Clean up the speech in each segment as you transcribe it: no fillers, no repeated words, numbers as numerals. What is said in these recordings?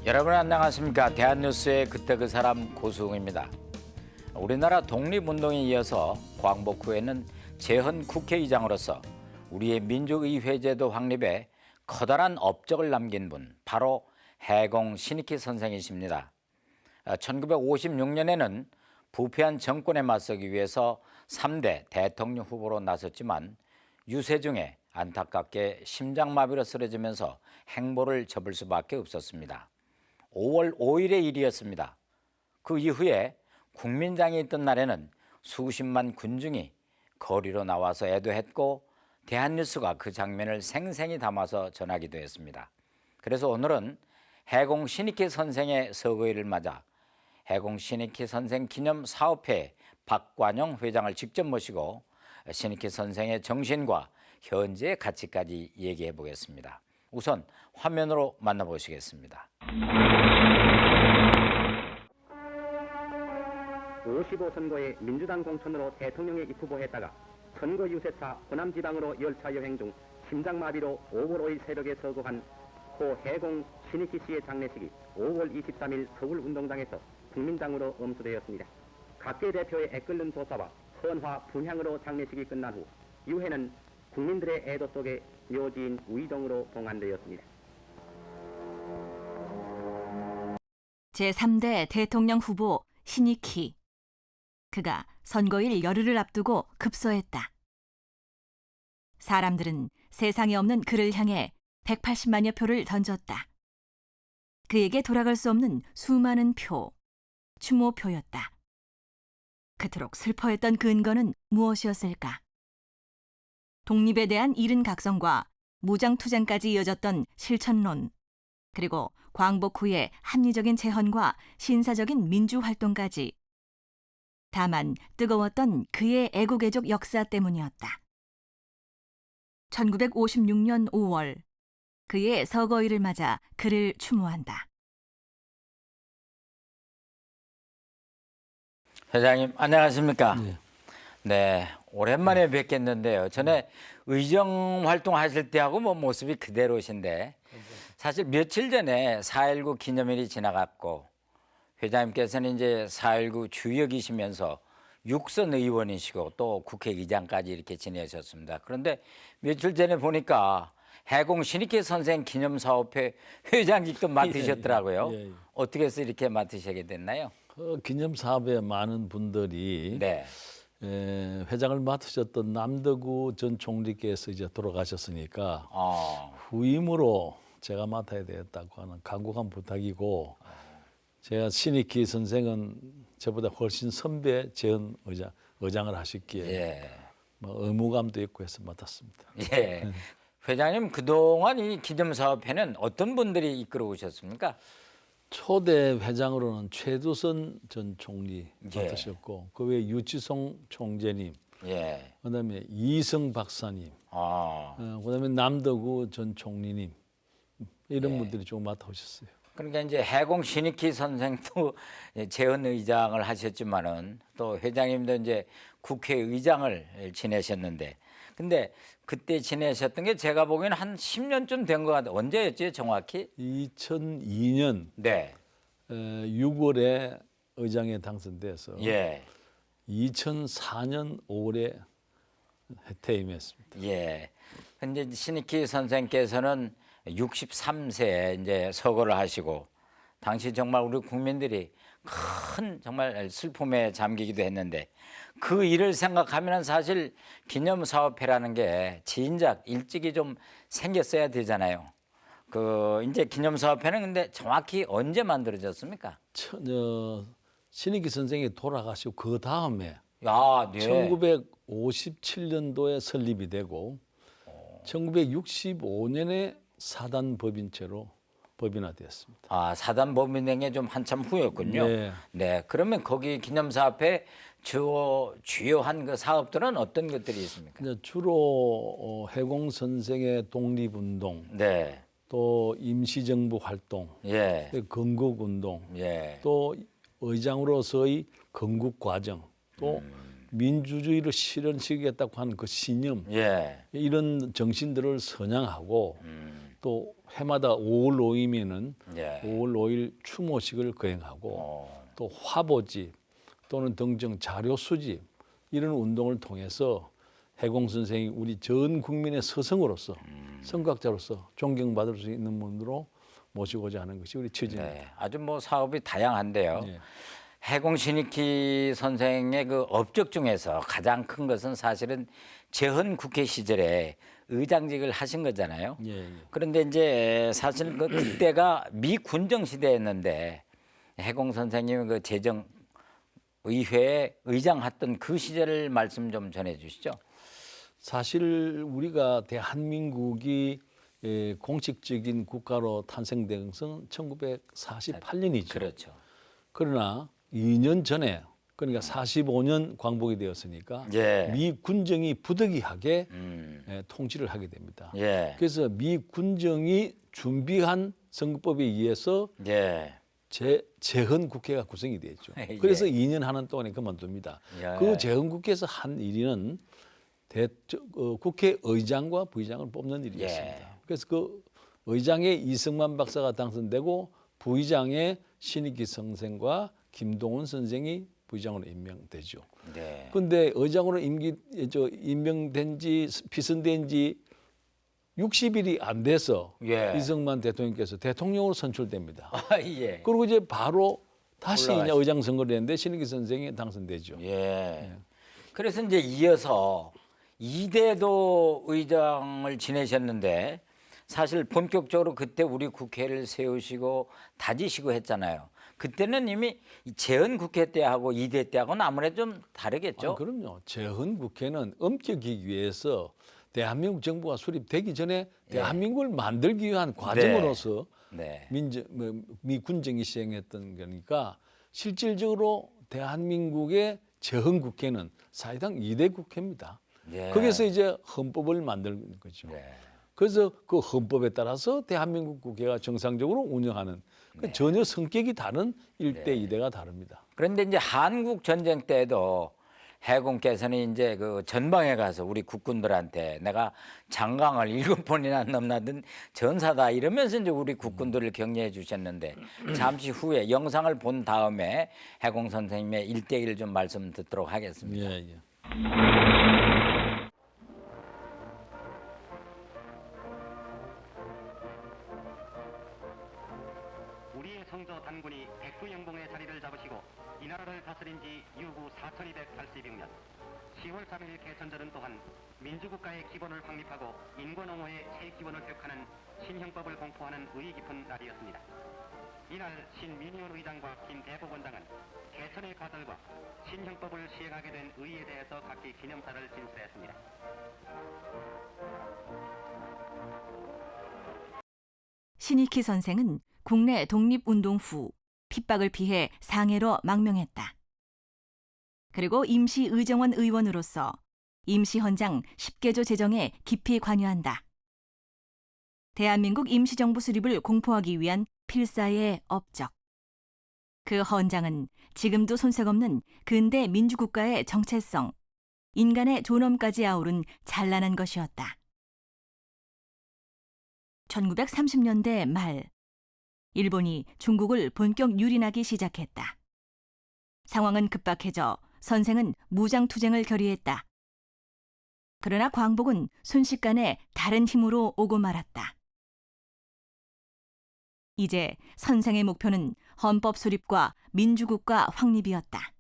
여러분 안녕하십니까? 대한뉴스의 그때 그 사람 고수웅입니다. 우리나라 독립운동에 이어서 광복 후에는 재헌 국회의장으로서 우리의 민주의회제도 확립에 커다란 업적을 남긴 분, 바로 해공 신익희 선생이십니다. 1956년에는 부패한 정권에 맞서기 위해서 3대 대통령 후보로 나섰지만 유세 중에 안타깝게 심장마비로 쓰러지면서 행보를 접을 수밖에 없었습니다. 5월 5일의 일이었습니다. 그 이후에 국민장이 있던 날에는 수십만 군중이 거리로 나와서 애도했고 대한뉴스가 그 장면을 생생히 담아서 전하기도 했습니다. 그래서 오늘은 해공 신익희 선생의 서거일을 맞아 해공 신익희 선생 기념 사업회 박관영 회장을 직접 모시고 신익희 선생의 정신과 현재의 가치까지 얘기해 보겠습니다. 우선 화면으로 만나보시겠습니다. 55선거에 민주당 공천으로 대통령에 입후보했다가 선거 유세차 호남지방으로 열차 여행 중 심장마비로 5월 5일 새벽에 서거한 고 해공 신익희 씨의 장례식이 5월 23일 서울운동장에서 국민당으로 엄수되었습니다. 각계 대표의 애끓는 조사와 헌화 분향으로 장례식이 끝난 후 유해는 국민들의 애도 속에 묘지인 우이동으로 봉안되었습니다. 제3대 대통령 후보 신익희. 그가 선거일 열흘을 앞두고 급소했다. 사람들은 세상에 없는 그를 향해 180만여 표를 던졌다. 그에게 돌아갈 수 없는 수많은 표, 추모표였다. 그토록 슬퍼했던 근거는 무엇이었을까? 독립에 대한 이른 각성과 무장투쟁까지 이어졌던 실천론, 그리고 광복 후의 합리적인 재헌과 신사적인 민주활동까지. 다만 뜨거웠던 그의 애국애족 역사 때문이었다. 1956년 5월, 그의 서거일을 맞아 그를 추모한다. 회장님 안녕하십니까? 네. 네, 오랜만에 뵙겠는데요. 전에 의정 활동하실 때하고 뭐 모습이 그대로신데 사실 며칠 전에 4.19 기념일이 지나갔고 회장님께서는 이제 4.19 주역이시면서 육선 의원이시고 또 국회의장까지 이렇게 지내셨습니다. 그런데 며칠 전에 보니까 해공 신익희 선생 기념사업회 회장직도 맡으셨더라고요. 예. 어떻게 해서 이렇게 맡으시게 됐나요? 그 기념 사업에 많은 분들이 네. 회장을 맡으셨던 남덕우 전 총리께서 이제 돌아가셨으니까 후임으로 제가 맡아야 되겠다고 하는 간곡한 부탁이고, 제가 신익희 선생은 저보다 훨씬 선배 재헌 의장을 하셨기에 예. 뭐 의무감도 있고 해서 맡았습니다. 예. 회장님 그동안 이 기념사업회는 어떤 분들이 이끌어 오셨습니까? 초대 회장으로는 최두선 전 총리 예. 맡으셨고, 그 외에 유치송 총재님, 예. 그다음에 이성 박사님, 그다음에 남덕우 전 총리님, 이런 예. 분들이 좀 맡아오셨어요. 그러니까 이제 해공 신익희 선생도 재헌 의장을 하셨지만은 또 회장님도 이제 국회의장을 지내셨는데, 근데 그때 지내셨던 게 제가 보기에는 한 10년쯤 된 것 같아요. 언제였지 정확히? 2002년 네. 6월에 의장에 당선돼서 예. 2004년 5월에 퇴임했습니다. 예. 근데 신익희 선생께서는 63세에 이제 서거를 하시고, 당시 정말 우리 국민들이 큰 정말 슬픔에 잠기기도 했는데, 그 일을 생각하면 사실 기념사업회라는 게 진작 일찍이 좀 생겼어야 되잖아요. 그 이제 기념사업회는 근데 정확히 언제 만들어졌습니까? 신익희 선생이 돌아가시고 그 다음에 야, 네. 1957년도에 설립이 되고 1965년에 사단법인체로 법인화되었습니다. 아, 사단법인행에 좀 한참 후였군요. 네. 네. 그러면 거기 기념사업회 주요한 그 사업들은 어떤 것들이 있습니까? 이제 주로 해공 선생의 독립운동, 네. 또 임시정부 활동, 예. 건국운동, 예. 또 의장으로서의 건국과정, 또 민주주의를 실현시키겠다고 하는 그 신념, 예. 이런 정신들을 선양하고 또 해마다 5월 5일이면은 예. 5월 5일 추모식을 거행하고 또 화보집 또는 등등 자료 수집 이런 운동을 통해서 해공 선생이 우리 전 국민의 스승으로서 선각자로서 존경받을 수 있는 분으로 모시고자 하는 것이 우리 취지입니다. 네, 아주 뭐 사업이 다양한데요. 예. 해공 신익희 선생의 그 업적 중에서 가장 큰 것은 사실은 재헌 국회 시절에 의장직을 하신 거잖아요. 예, 예. 그런데 이제 사실 그때가 미 군정 시대였는데 해공 선생님이 그 재정 의회 의장했던 그 시절을 말씀 좀 전해 주시죠. 사실 우리가 대한민국이 공식적인 국가로 탄생된 것은 1948년이죠. 그렇죠. 그러나 2년 전에 그러니까 45년 광복이 되었으니까 예. 미 군정이 부득이하게 통치를 하게 됩니다. 예. 그래서 미 군정이 준비한 선거법에 의해서 예. 재헌 국회가 구성이 됐죠. 예. 그래서 2년 하는 동안에 그만둡니다. 예. 그 재헌 국회에서 한 일은 국회의장과 부의장을 뽑는 일이었습니다. 예. 그래서 그 의장의 이승만 박사가 당선되고 부의장의 신익희 선생과 김동훈 선생이 부의장으로 임명되죠. 네. 그런데 의장으로 임명된 지 피선된 지 60일이 안 돼서 예. 이승만 대통령께서 대통령으로 선출됩니다. 아, 예. 그리고 이제 바로 다시 이제 올라가시죠. 의장 선거를 했는데 신익희 선생이 당선되죠. 예. 그래서 이제 이어서 이대도 의장을 지내셨는데 사실 본격적으로 그때 우리 국회를 세우시고 다지시고 했잖아요. 그때는 이미 재헌 국회 때하고 이대 때하고는 아무래도 좀 다르겠죠. 아, 그럼요. 재헌 국회는 엄격하기 위해서 대한민국 정부가 수립되기 전에 대한민국을 만들기 위한 과정으로서 네. 미 군정이 시행했던 거니까 실질적으로 대한민국의 재헌 국회는 사실상 2대 국회입니다. 예. 거기서 이제 헌법을 만드는 거죠. 네. 그래서 그 헌법에 따라서 대한민국 국회가 정상적으로 운영하는 그 전혀 성격이 다른 1대, 2대가 다릅니다. 그런데 이제 한국 전쟁 때도 해군께서는 이제 그 전방에 가서 우리 국군들한테 내가 장강을 7번이나 넘나든 전사다 이러면서 이제 우리 국군들을 격려해 주셨는데 잠시 후에 영상을 본 다음에 해공 선생님의 일대기를 좀 말씀 듣도록 하겠습니다. 예, 예. 우리의 성저 단군이 백두영봉의 자리를 잡으시고 이 나라를 다스린 지 유구 4286년 10월 3일 개천절은 또한 민주국가의 기본을 확립하고 인권옹호의 최기본을 획하는 신형법을 공포하는 의의 깊은 날이었습니다. 이날 신민의원 의장과 김 대법원장은 개천의 가설과 신형법을 시행하게 된 의의에 대해서 각기 기념사를 진술했습니다. 신익희 선생은 국내 독립운동 후 핍박을 피해 상해로 망명했다. 그리고 임시의정원 의원으로서 임시헌장 10개조 제정에 깊이 관여한다. 대한민국 임시정부 수립을 공포하기 위한 필사의 업적. 그 헌장은 지금도 손색 없는 근대 민주국가의 정체성, 인간의 존엄까지 아우른 찬란한 것이었다. 1930년대 말, 일본이 중국을 본격 유린하기 시작했다. 상황은 급박해져 선생은 무장투쟁을 결의했다. 그러나 광복은 순식간에 다른 힘으로 오고 말았다. 이제 선생의 목표는 헌법 수립과 민주국가 확립이었다.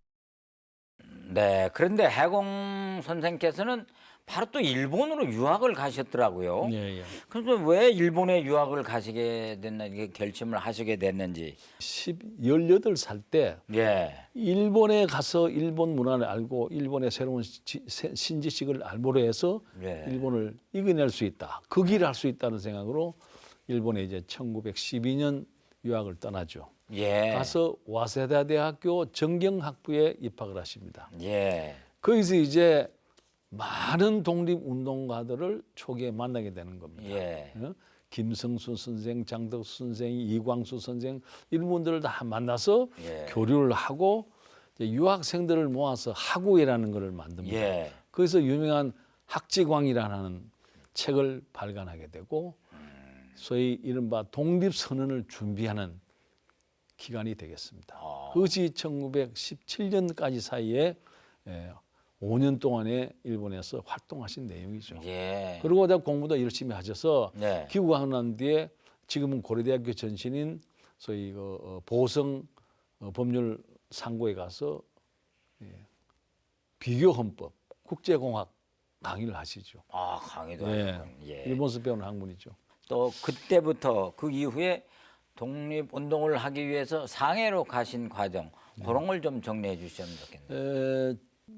네, 그런데 해공 선생께서는 바로 또 일본으로 유학을 가셨더라고요. 예, 예. 그래서 왜 일본에 유학을 가시게 됐나 이게 결심을 하시게 됐는지. 18살 때 예. 일본에 가서 일본 문화를 알고 일본의 새로운 신지식을 알보로 해서 예. 일본을 이겨낼 수 있다. 그 길을 할 수 있다는 생각으로 일본에 이제 1912년 유학을 떠나죠. 예. 가서 와세다 대학교 정경학부에 입학을 하십니다. 예. 거기서 이제 많은 독립운동가들을 초기에 만나게 되는 겁니다. 예. 김성수 선생, 장덕수 선생, 이광수 선생 이런 분들을 다 만나서 예. 교류를 하고 이제 유학생들을 모아서 학우회라는 것을 만듭니다. 예. 거기서 유명한 학지광이라는 책을 발간하게 되고 소위 이른바 독립선언을 준비하는 기간이 되겠습니다. 그것이 1917년까지 사이에 5년 동안에 일본에서 활동하신 내용이죠. 예. 그리고 내가 공부도 열심히 하셔서 네. 귀국하고 난 뒤에 지금은 고려대학교 전신인 소위 보성 법률 상고에 가서 비교헌법, 국제공학 강의를 하시죠. 아, 강의도 예. 하셨군. 예. 일본에서 배운 학문이죠. 또 그때부터 그 이후에 독립운동을 하기 위해서 상해로 가신 과정 그런 걸 좀 정리해 주시면 좋겠네요.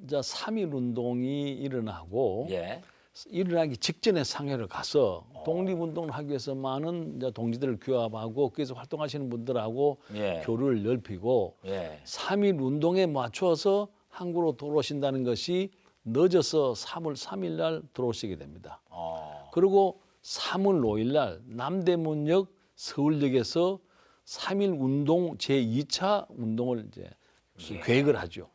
자, 3.1 운동이 일어나고 예. 일어나기 직전에 상해를 가서 독립운동을 하기 위해서 많은 이제 동지들을 규합하고 거기서 활동하시는 분들하고 예. 교류를 넓히고 예. 3.1 운동에 맞춰서 한국으로 들어오신다는 것이 늦어서 3월 3일 날 들어오시게 됩니다. 그리고 3월 5일 날 남대문역 서울역에서 3.1 운동 제2차 운동을 이제 계획을 하죠.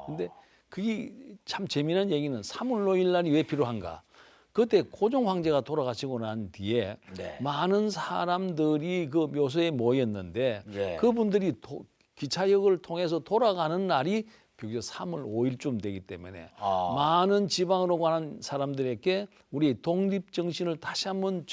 근데 그게 참 재미난 얘기는 3월 5일 날이 왜 필요한가? 그때 고종 황제가 돌아가시고 난 뒤에 네. 많은 사람들이 그 묘소에 모였는데 예. 그분들이 기차역을 통해서 돌아가는 날이 비교적 3월 5일쯤 되기 때문에 많은 지방으로 가는 사람들에게 우리 독립 정신을 다시 한번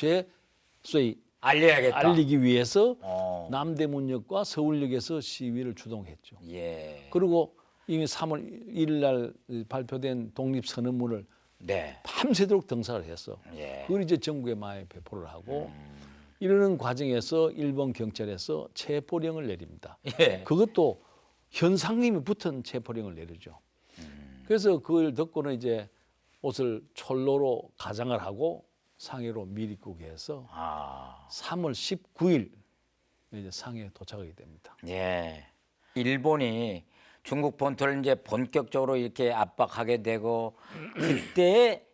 소위 알려야겠다. 알리기 위해서 어. 남대문역과 서울역에서 시위를 주동했죠. 예. 그리고 이미 3월 1일 날 발표된 독립선언문을 네. 밤새도록 등사를 했어. 예. 그걸 이제 전국에 많이 배포를 하고 이러는 과정에서 일본 경찰에서 체포령을 내립니다. 예. 그것도 현상님이 붙은 체포령을 내리죠. 그래서 그걸 듣고는 이제 옷을 철로로 가장을 하고 상해로 미리국에서 3월 19일 이제 상해에 도착하게 됩니다. 예. 일본이 중국 본토를 이제 본격적으로 이렇게 압박하게 되고 그때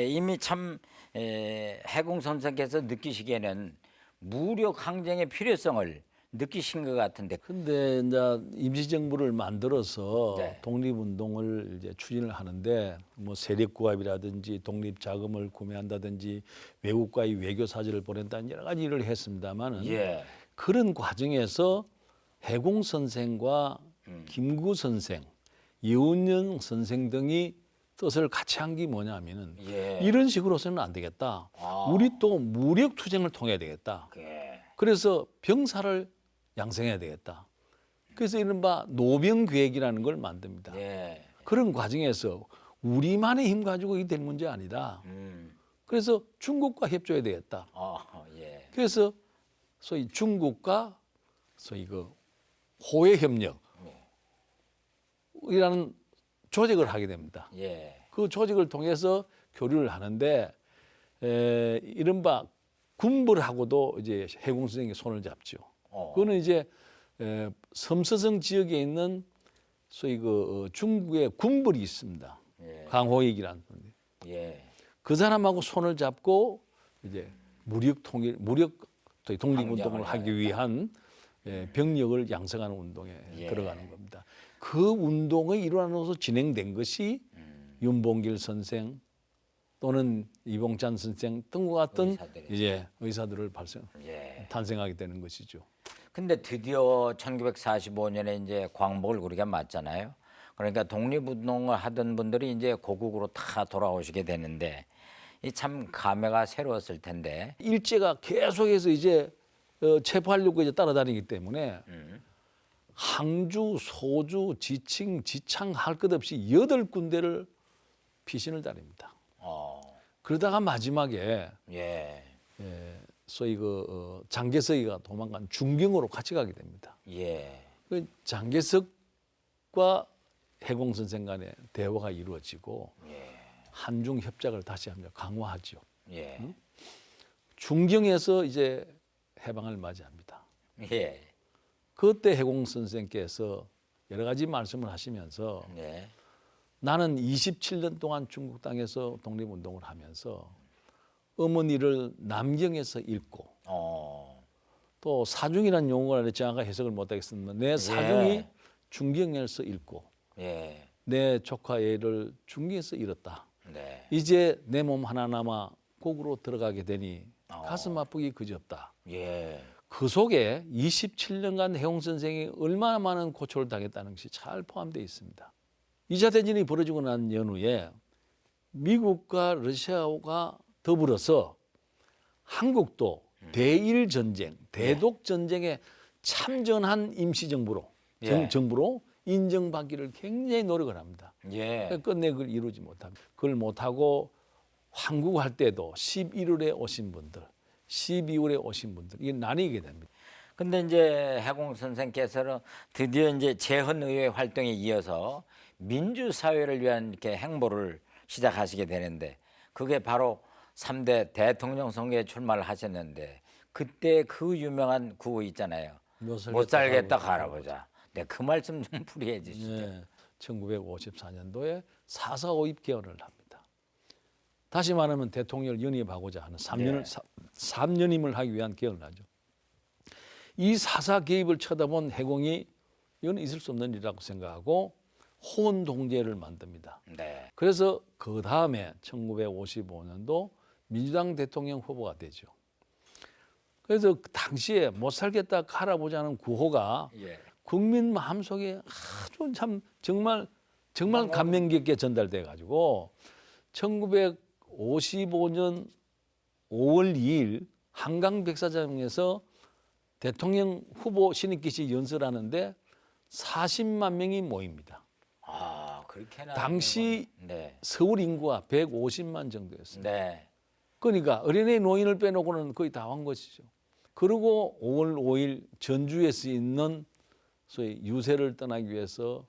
이미 참 해공 선생께서 느끼시기에는 무력 항쟁의 필요성을 느끼신 것 같은데. 근데 이제 임시정부를 만들어서 네. 독립운동을 이제 추진을 하는데 뭐 세력구합이라든지 독립자금을 구매한다든지 외국과의 외교사절을 보낸다는 여러 가지 일을 했습니다만은 예. 그런 과정에서 해공 선생과 김구 선생, 이은영 선생 등이 뜻을 같이 한 게 뭐냐면은 예. 이런 식으로서는 안 되겠다. 우리 또 무력 투쟁을 통해야 되겠다. 예. 그래서 병사를 양성해야 되겠다. 그래서 이른바 노병계획이라는 걸 만듭니다. 예. 그런 과정에서 우리만의 힘 가지고 이 될 문제 아니다. 그래서 중국과 협조해야 되겠다. 예. 그래서 소위 중국과 소위 그 호혜 협력이라는 조직을 하게 됩니다. 예. 그 조직을 통해서 교류를 하는데 이른바 군벌하고도 이제 해공 선생이 손을 잡죠. 그거는 이제 섬서성 지역에 있는 소위 그 중국의 군벌이 있습니다. 예. 강호익이라는 분이. 예. 그 사람하고 손을 잡고 이제 무력 독립운동을 하기 위한 병력을 양성하는 운동에 예. 들어가는 겁니다. 그 운동의 일환으로서 진행된 것이 윤봉길 선생 또는 이봉찬 선생 등과 같은 의사들이. 이제 의사들을 예. 탄생하게 되는 것이죠. 근데 드디어 1945년에 이제 광복을 우리가 맞잖아요. 그러니까 독립운동을 하던 분들이 이제 고국으로 다 돌아오시게 되는데 이 참 감회가 새로웠을 텐데. 일제가 계속해서 이제 체포하려고 이제 따라다니기 때문에 항주, 소주, 지칭, 지창 할 것 없이 8군데를 피신을 다닙니다. 그러다가 마지막에 예. 소위 장개석이가 도망간 중경으로 같이 가게 됩니다. 예. 그 장개석과 해공 선생 간의 대화가 이루어지고 한중 협작을 다시 한번 강화하죠. 예. 중경에서 이제 해방을 맞이합니다. 예. 그때 해공 선생께서 여러 가지 말씀을 하시면서 예. 나는 27년 동안 중국 땅에서 독립운동을 하면서 어머니를 남경에서 잃고 또 사중이라는 용어를 정확하게 해석을 못하겠습니다. 내 사중이 중경에서 잃고 예. 내 조카 애를 중경에서 잃었다. 네. 이제 내 몸 하나 남아 고국으로 들어가게 되니 가슴 아프기 그지없다. 예. 그 속에 27년간 해공 선생이 얼마나 많은 고초를 당했다는 것이 잘 포함되어 있습니다. 2차 대전이 벌어지고 난 연후에 미국과 러시아가 더불어서 한국도 대일 전쟁, 대독 전쟁에 참전한 임시정부로 예. 정부로 인정받기를 굉장히 노력을 합니다. 예. 끝내 그걸 이루지 못합니다. 그걸 못하고 환국할 때도 11월에 오신 분들, 12월에 오신 분들 이게 나뉘게 됩니다. 근데 이제 해공 선생께서는 드디어 이제 재헌의회 활동에 이어서 민주사회를 위한 이렇게 행보를 시작하시게 되는데 그게 바로 3대 대통령 선거에 출마를 하셨는데 그때 그 유명한 구호 있잖아요. 못 살겠다 갈아보자. 네, 그 말씀 좀 풀이해 주시죠. 네, 1954년도에 4.4.5입 개헌을 합니다. 다시 말하면 대통령을 연임하고자 하는 3년임을 하기 위한 개헌을 하죠. 이 4.4 개입을 쳐다본 해공이 이건 있을 수 없는 일이라고 생각하고 호언동제를 만듭니다. 네. 그래서 그 다음에 1955년도 민주당 대통령 후보가 되죠. 그래서 그 당시에 못 살겠다 갈아보자는 구호가 예. 국민 마음속에 아주 참 정말 감명 깊게 전달돼 가지고 1955년 5월 2일 한강 백사장에서 대통령 후보 신입기시 연설하는데 40만 명이 모입니다. 아, 그렇게나. 당시 네. 서울 인구가 150만 정도였어요. 네. 그러니까 어린애 노인을 빼놓고는 거의 다 한 것이죠. 그리고 5월 5일 전주에서 있는 소위 유세를 떠나기 위해서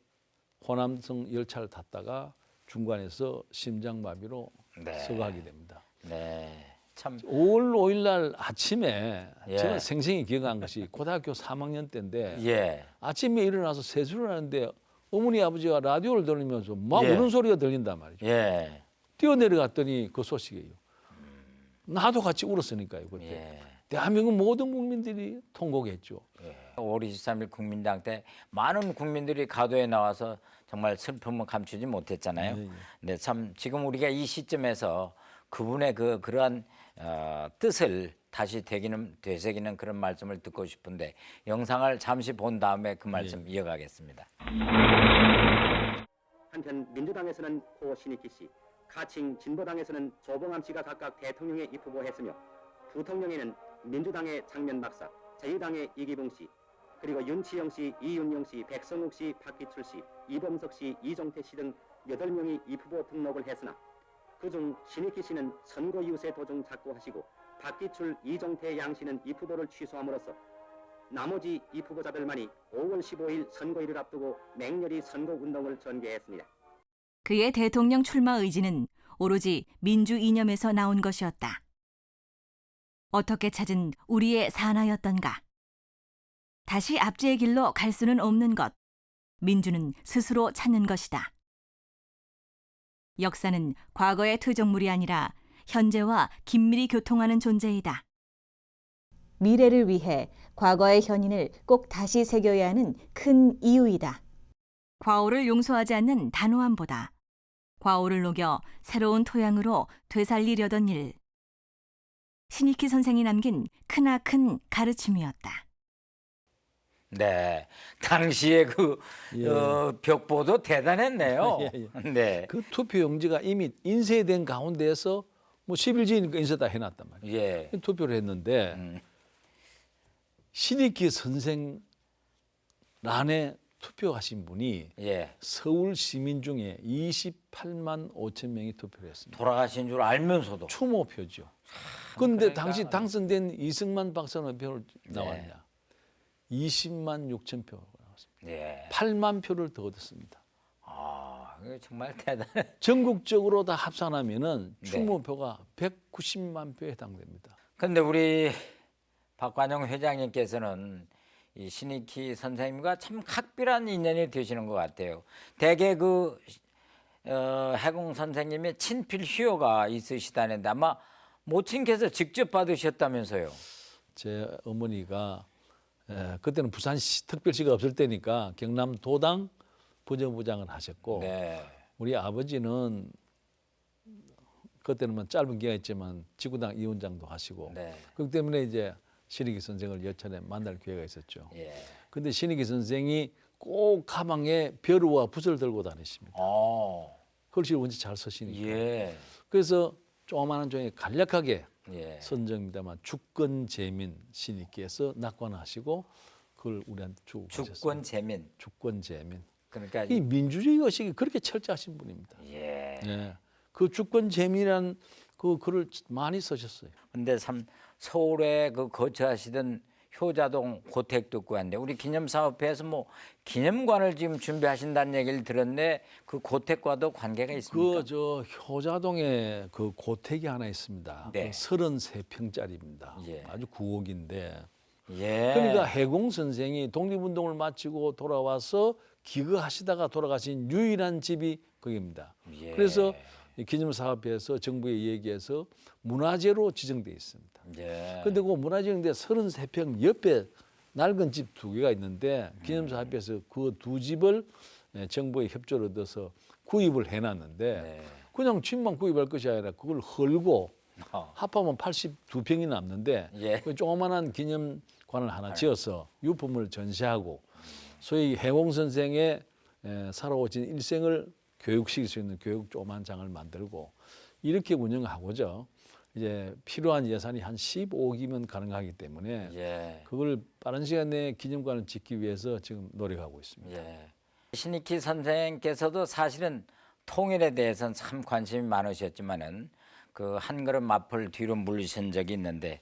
호남성 열차를 탔다가 중간에서 심장마비로 네. 서거하게 됩니다. 네. 참. 5월 5일 날 아침에 예. 제가 생생히 기억한 것이 고등학교 3학년 때인데 예. 아침에 일어나서 세수를 하는데 어머니 아버지가 라디오를 들으면서 막 예. 우는 소리가 들린단 말이죠. 예. 뛰어내려갔더니 그 소식이에요. 나도 같이 울었으니까요. 그때. 예. 대한민국 모든 국민들이 통곡했죠. 5월 23일 국민당 때 많은 국민들이 가도에 나와서 정말 슬픔을 감추지 못했잖아요. 예, 예. 근데 참 지금 우리가 이 시점에서 그분의 그러한 뜻을 다시 되새기는 그런 말씀을 듣고 싶은데 영상을 잠시 본 다음에 그 말씀 이어가겠습니다. 한편 민주당에서는 고 신익희 씨, 가칭 진보당에서는 조봉암 씨가 각각 대통령에 입후보했으며 부통령에는 민주당의 장면 박사, 제2당의 이기붕 씨, 그리고 윤치영 씨, 이윤용 씨, 백성욱 씨, 박기출 씨, 이범석 씨, 이종태 씨 등 8명이 입후보 등록을 했으나 그중 신익희 씨는 선거 유세 도중 작고하시고 박기출, 이종태 양 씨는 입후보를 취소함으로써 나머지 입후보자들만이 5월 15일 선거일을 앞두고 맹렬히 선거운동을 전개했습니다. 그의 대통령 출마 의지는 오로지 민주 이념에서 나온 것이었다. 어떻게 찾은 우리의 산하였던가. 다시 압제의 길로 갈 수는 없는 것. 민주는 스스로 찾는 것이다. 역사는 과거의 퇴적물이 아니라 현재와 긴밀히 교통하는 존재이다. 미래를 위해 과거의 현인을 꼭 다시 새겨야 하는 큰 이유이다. 과오를 용서하지 않는 단호함보다 과오를 녹여 새로운 토양으로 되살리려던 일. 신익희 선생이 남긴 크나큰 가르침이었다. 네, 당시에 예. 벽보도 대단했네요. 예, 예. 네, 그 투표 용지가 이미 인쇄된 가운데에서 뭐 10일지니까 인쇄 다 해놨단 말이에요. 예, 투표를 했는데 신익희 선생 란에 투표하신 분이 예. 서울 시민 중에 28만 5천 명이 투표를 했습니다. 돌아가신 줄 알면서도. 추모표죠. 그런데 그러니까. 당시 당선된 이승만 박사는 몇 표를 네. 나왔냐? 20만 6천 표가 나왔습니다. 예. 8만 표를 더 얻었습니다. 아, 이거 정말 대단해. 전국적으로 다 합산하면은 네. 추모표가 190만 표에 해당됩니다. 근데 우리 박관영 회장님께서는 이 신익희 선생님과 참 각별한 인연이 되시는 것 같아요. 대개 해공 선생님의 친필 휴여가 있으시다는데 아마 모친께서 직접 받으셨다면서요. 제 어머니가 그때는 부산시 특별시가 없을 때니까 경남 도당 부정부장을 하셨고 네. 우리 아버지는 그때는 뭐 짧은 기간이었지만 지구당 위원장도 하시고 네. 그렇기 때문에 이제 신익희 선생을 여차례 만날 기회가 있었죠. 예. 근데 신익희 선생이 꼭 가방에 벼루와 붓을 들고 다니십니다. 글씨를 원체 잘 쓰시니까. 예. 그래서 조그마한 종이에 간략하게 예. 선정입니다만 주권재민 신익희에서 낙관하시고 그걸 우리한테 주고 가셨습니다. 주권 재민. 주권재민. 그러니까 이 민주주의 의식이 그렇게 철저하신 분입니다. 예. 예. 그 주권재민이라는 그 글을 많이 쓰셨어요. 근데 참 서울에 그 거처하시던 효자동 고택 듣고 왔는데 우리 기념사업회에서 뭐 기념관을 지금 준비하신다는 얘기를 들었는데 그 고택과도 관계가 있습니까? 그 저 효자동에 그 고택이 하나 있습니다. 네. 그 33평짜리입니다. 예. 아주 구옥인데. 예. 그러니까 해공 선생이 독립운동을 마치고 돌아와서 기거하시다가 돌아가신 유일한 집이 거기입니다. 예. 그래서 이 기념사업회에서 정부에 얘기해서 문화재로 지정돼 있습니다. 예. 근데 그 문화재인데 33평 옆에 낡은 집 2개가 있는데 기념사업회에서 그 2집을 정부의 협조를 얻어서 구입을 해놨는데 네. 그냥 집만 구입할 것이 아니라 그걸 헐고 어. 합하면 82평이 남는데 예. 그 조그만한 기념관을 하나 지어서 유품을 전시하고 소위 해공 선생의 살아오신 일생을 교육시킬 수 있는 교육 조그만 장을 만들고 이렇게 운영하고죠. 이제 필요한 예산이 한 15억이면 가능하기 때문에 예. 그걸 빠른 시간 내에 기념관을 짓기 위해서 지금 노력하고 있습니다. 예. 신익희 선생께서도 사실은 통일에 대해서는 참 관심이 많으셨지만은 그 한 걸음 앞을 뒤로 물리신 적이 있는데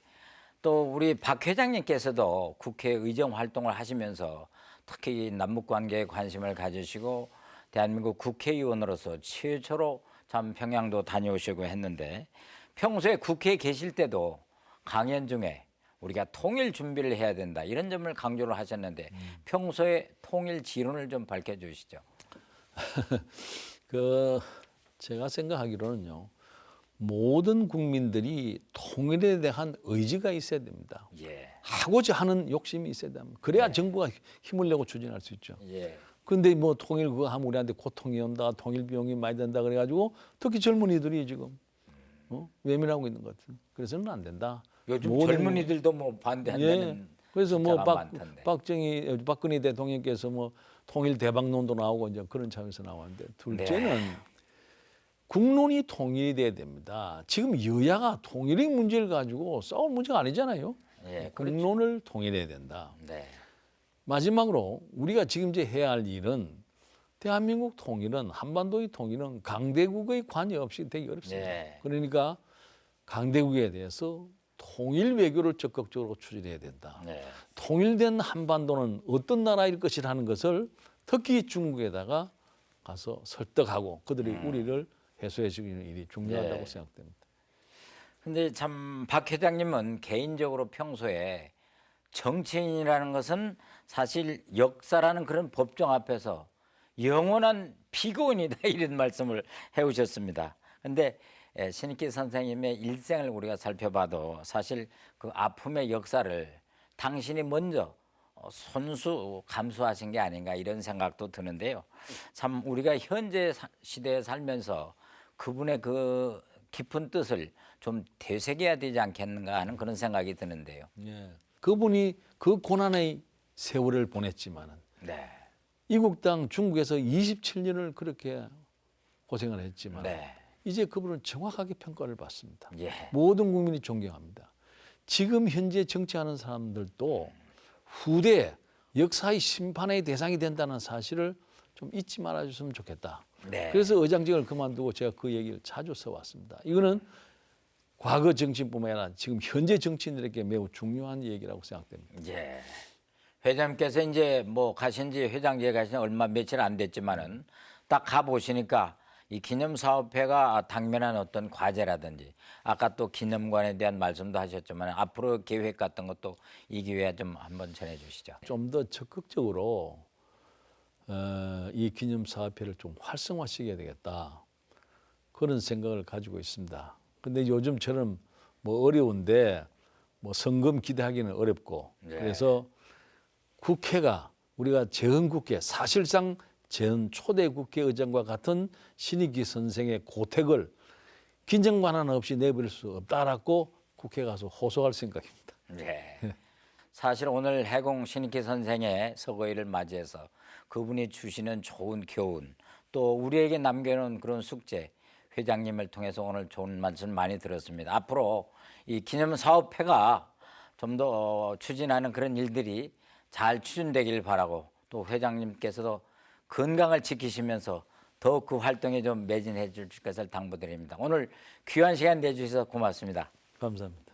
또 우리 박 회장님께서도 국회 의정 활동을 하시면서 특히 남북 관계에 관심을 가지시고 대한민국 국회의원으로서 최초로 참 평양도 다녀오시고 했는데 평소에 국회에 계실 때도 강연 중에 우리가 통일 준비를 해야 된다 이런 점을 강조를 하셨는데 평소에 통일 지론을 좀 밝혀주시죠. 그 제가 생각하기로는요. 모든 국민들이 통일에 대한 의지가 있어야 됩니다. 예. 하고자 하는 욕심이 있어야 됩니다. 그래야 정부가 힘을 내고 추진할 수 있죠. 예. 그런데 뭐 통일 그거 하면 우리한테 고통이 온다, 통일 비용이 많이 든다 그래가지고 특히 젊은이들이 지금 외면하고 있는 것 같아요. 그래서는 안 된다. 요즘 모든 젊은이들도 뭐 반대한다는 그래서 뭐 숫자가 많던데. 박근혜 대통령께서 뭐 통일 대박론도 나오고 이제 그런 차원에서 나왔는데 둘째는 국론이 통일이 돼야 됩니다. 지금 여야가 통일의 문제를 가지고 싸울 문제가 아니잖아요. 예, 그렇죠. 국론을 통일해야 된다. 네. 마지막으로 우리가 지금 이제 해야 할 일은 대한민국 통일은 한반도의 통일은 강대국의 관여 없이 되기 어렵습니다. 네. 그러니까 강대국에 대해서 통일 외교를 적극적으로 추진해야 된다. 네. 통일된 한반도는 어떤 나라일 것이라는 것을 특히 중국에다가 가서 설득하고 그들이 우리를 해소해 주기는 일이 중요하다고 네. 생각됩니다. 근데 참 박 회장님은 개인적으로 평소에 정치인이라는 것은 사실 역사라는 그런 법정 앞에서 영원한 피고인이다 이런 말씀을 해오셨습니다. 근데 신익희 선생님의 일생을 우리가 살펴봐도 사실 그 아픔의 역사를 당신이 먼저 손수 감수하신 게 아닌가 이런 생각도 드는데요. 참 우리가 현재 시대에 살면서 그분의 그 깊은 뜻을 좀 되새겨야 되지 않겠는가 하는 그런 생각이 드는데요. 예. 그분이 그 고난의 세월을 보냈지만은 네. 이국당 중국에서 27년을 그렇게 고생을 했지만 네. 이제 그분은 정확하게 평가를 받습니다. 예. 모든 국민이 존경합니다. 지금 현재 정치하는 사람들도 후대 역사의 심판의 대상이 된다는 사실을 좀 잊지 말아줬으면 좋겠다. 네. 그래서 의장직을 그만두고 제가 그 얘기를 자주 써왔습니다. 이거는 과거 정치인뿐만 아니라 지금 현재 정치인들에게 매우 중요한 얘기라고 생각됩니다. 예. 회장님께서 이제 뭐 가신 지 회장직에 가신 지 얼마 며칠 안 됐지만은 딱 가보시니까 이 기념사업회가 당면한 어떤 과제라든지 아까 또 기념관에 대한 말씀도 하셨지만 앞으로 계획 같은 것도 이 기회에 좀 한번 전해 주시죠. 좀 더 적극적으로 이 기념사업회를 좀 활성화시켜야 되겠다. 그런 생각을 가지고 있습니다. 근데 요즘처럼 뭐 어려운데 뭐 성금 기대하기는 어렵고 네. 그래서 국회가 우리가 재헌국회 사실상 전 초대 국회의장과 같은 신익희 선생의 고택을 긴장만 하나 없이 내버릴 수 없다라고 국회에 가서 호소할 생각입니다. 네. 사실 오늘 해공 신익희 선생의 서거일을 맞이해서 그분이 주시는 좋은 교훈 또 우리에게 남겨놓은 그런 숙제 회장님을 통해서 오늘 좋은 말씀 많이 들었습니다. 앞으로 이 기념사업회가 좀 더 추진하는 그런 일들이 잘 추진되길 바라고 또 회장님께서도 건강을 지키시면서 더욱 그 활동에 좀 매진해 주실 것을 당부드립니다. 오늘 귀한 시간 내주셔서 고맙습니다. 감사합니다.